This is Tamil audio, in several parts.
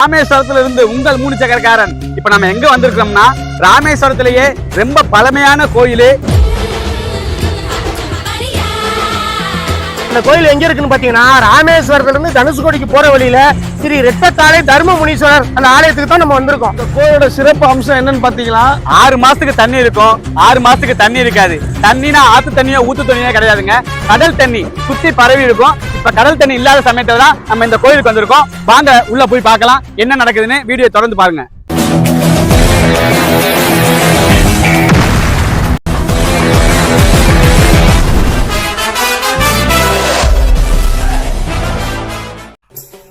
ராமேஸ்வரத்துல இருந்து உங்கள் 3 சக்கரக்காரன். இப்ப நம்ம எங்க வந்திருக்கோம்னா ராமேஸ்வரத்திலேயே ரொம்ப பழமையான கோயில். இந்த கோயில் எங்க இருக்குன்னு பாத்தீங்கன்னா ராமேஸ்வரத்துல இருந்து தனுஷ்கோடிக்கு போற வழியில ஸ்ரீ ரெட்டத்தாழை தர்ம முனீஸ்வரர் அந்த ஆலயத்துக்கு தான் நம்ம வந்திருக்கோம். இந்த கோயிலோட சிறப்பு அம்சம் என்னன்னு பாத்தீங்கன்னா 6 மாசத்துக்கு தண்ணி இருக்கும், 6 மாசத்துக்கு தண்ணி இருக்காது. தண்ணினா ஆத்து தண்ணியோ ஊத்து தண்ணியோ கிடையாதுங்க, கடல் தண்ணி சுத்தி பரவி இருக்கும். இப்ப கடல் தண்ணி இல்லாத சமயத்துல தான் நம்ம இந்த கோயிலுக்கு வந்திருக்கோம். வாங்க உள்ள போய் பார்க்கலாம் என்ன நடக்குதுன்னு. வீடியோ தொடர்ந்து பாருங்க.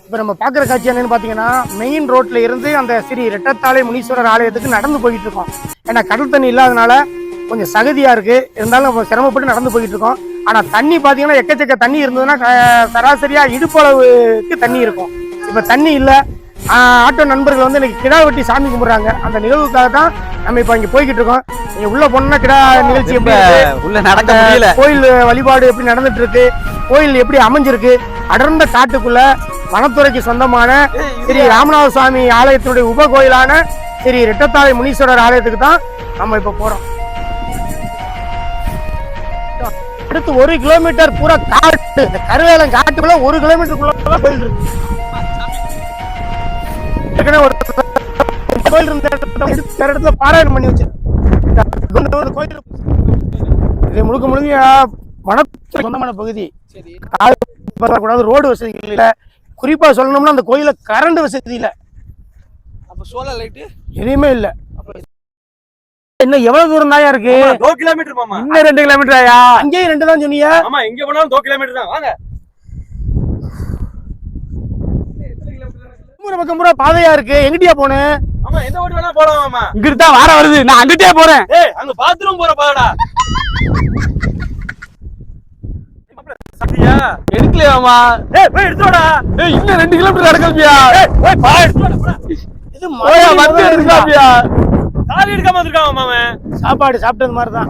இப்ப நம்ம பாக்குற காட்சி என்னன்னு பாத்தீங்கன்னா மெயின் ரோட்ல இருந்து அந்த ஸ்ரீ ரெட்டத்தாழை முனீஸ்வரர் ஆலயத்துக்கு நடந்து போயிட்டு இருக்கோம். ஏன்னா கடல் தண்ணி இல்லாதனால கொஞ்சம் சகதியா இருக்கு, இருந்தாலும் நம்ம சிரமப்பட்டு நடந்து போயிட்டு இருக்கோம். ஆனா தண்ணி பாத்தீங்கன்னா எக்கச்சக்க தண்ணி இருந்ததுன்னா சராசரியா இடுப்பளவுக்கு தண்ணி இருக்கும். இப்ப தண்ணி இல்ல. ஆட்டோ நண்பர்கள் வந்து இன்னைக்கு கிடா வெட்டி சாமி கும்பிடுறாங்க. அந்த நிகழ்வுக்காக தான் நம்ம இப்ப இங்க போய்கிட்டு இருக்கோம். நீங்க உள்ள போனா கிடா நிகழ்ச்சி எப்படி உள்ள நடக்க முடியல, கோயில் வழிபாடு எப்படி நடந்துட்டு இருக்கு, கோயில் எப்படி அமைஞ்சிருக்கு, அடர்ந்த காட்டுக்குள்ள வனத்துறைக்கு சொந்தமான ஸ்ரீ ராமநாத சுவாமி ஆலயத்தினுடைய உப கோயிலான ஸ்ரீ ரெட்டத்தாழை முனீஸ்வரர் ஆலயத்துக்கு தான் நம்ம இப்ப போறோம். அடுத்து 1 கிலோமீட்டர் பூரா காட்டு, இந்த கருவேலம் காட்டுக்குள்ள 1 கிலோமீட்டருக்குள்ள கோயில் இருக்கு. ஒரு கோயில் இருந்த இடத்துல பாராயணம் பண்ணி வச்சிருக்கோம். கோயில் இது முழுக்க வனத்துறை சொந்தமான பகுதி. ரோடு வசதி இல்ல, குறிப்பா சொல்லணும்னா அந்த கோயில கரண்ட் வசதி இல்ல, அப்ப சோலார் லைட் எதுவுமே இல்ல. இன்னும் எவ்வளவு தூரம் தான் இருக்கு? 2 கிலோமீட்டர் மாமா. இன்னும் 2 கிலோமீட்டர் ஆயா? அங்கேயும் 2 தான் சொன்னீங்க. ஆமா, எங்க போனாலும் 2 கிலோமீட்டர் தான். வாங்க. பக்கம் பூரா பாதையா இருக்கு, எங்கிட்டியா போனே? ஆமா, எந்த ஓட்டு வேணா போலாம் மாமா. இங்கிட்டு தான் வார வருது, நான் அங்கிட்டே போறேன். ஏய், அங்க பாத்ரூம் போற பாடா. சத்தியா எடுக்கலையா மாமா? ஏய் போய் எடுத்துடா. ஏய் இன்னும் 2 கிலோமீட்டர் நடக்கலையா? ஏய் போய் பா எடுத்துடா. இது மாயா வந்து எடுக்கலையா? சாரி எடுக்காம வந்திருக்கான் மாமா. சாப்பாடு சாப்பிட்டது மாதிரி தான்.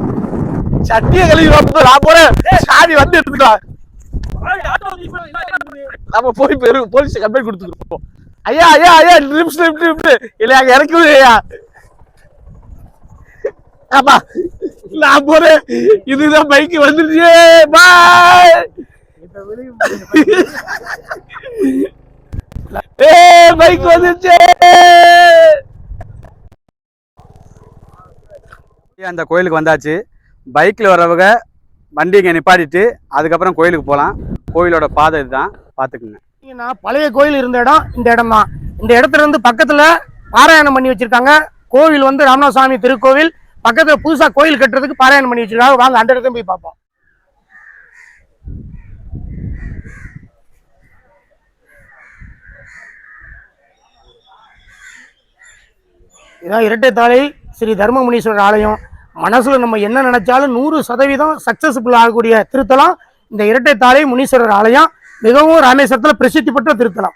சட்டியை கழுவி வந்து நான் போறேன். சாரி வந்து எடுத்துக்கலாம். நம்ம போய் போலீஸ் கம்ப்ளைண்ட் கொடுத்துருக்கோம். ஐயா ஐயா ஐயா லிப்ட் இல்ல அங்க இறக்குது ஐயா. ஆமா நான் போறேன். இதுதான் பைக் வந்துருச்சு. பாய். ஏய் பைக் வந்துருச்சு. அந்த கோயிலுக்கு வந்தாச்சு. பைக்கில் வரவங்க வண்டிங்க நிப்பாட்டிட்டு அதுக்கப்புறம் கோயிலுக்கு போகலாம். கோயிலோட பாதை இதுதான், பார்த்துக்குங்க. பழைய கோயில் இருந்த இடம் இந்த இடம் தான். இந்த இடத்துல இருந்து பக்கத்துல பாராயணம் பண்ணி வச்சிருக்காங்க. கோவில் வந்து ராமநாத சுவாமி திருக்கோவில். பக்கத்துல புதுசா கோயில் கட்டுறதுக்கு பாராயணம் பண்ணி வச்சிருக்காங்க. வாங்க அந்த இடத்துல போய் பார்ப்போம். இதான் இரட்டைத்தாழை ஸ்ரீ தர்ம முனீஸ்வரர் ஆலயம். மனசுல நம்ம என்ன நினைச்சாலும் 100% சக்சஸ்ஃபுல் ஆகக்கூடிய திருத்தலம் இந்த இரட்டைத்தாழை முனீஸ்வரர் ஆலயம். மிகவும் ராமேஸ்வரத்துல பிரசித்தி பெற்ற திருத்தலம்.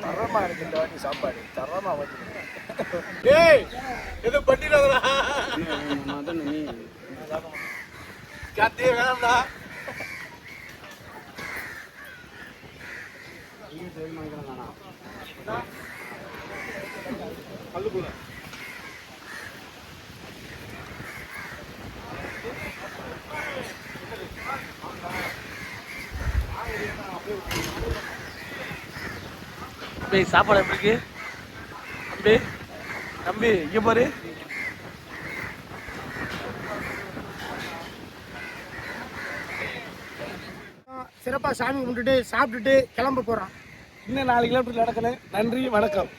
தரமா இருக்கு இந்த வாட்டி சாப்பாடு, தரமா வந்து. ஏய் எது பண்ணிடாதடா. மதன் நீ கட்டி வேணாம்டா. நீ சேவ் பண்ணிக்கறானா? கல்லுக்குள்ள சாப்பாடு எப்படி இருக்கு தம்பி? தம்பி இங்க பாரு. சிறப்பா சாமி கும்பிட்டுட்டு சாப்பிட்டுட்டு கிளம்ப போறோம். இன்னும் 4 கிலோமீட்டர் நடக்கணும். நன்றி, வணக்கம்.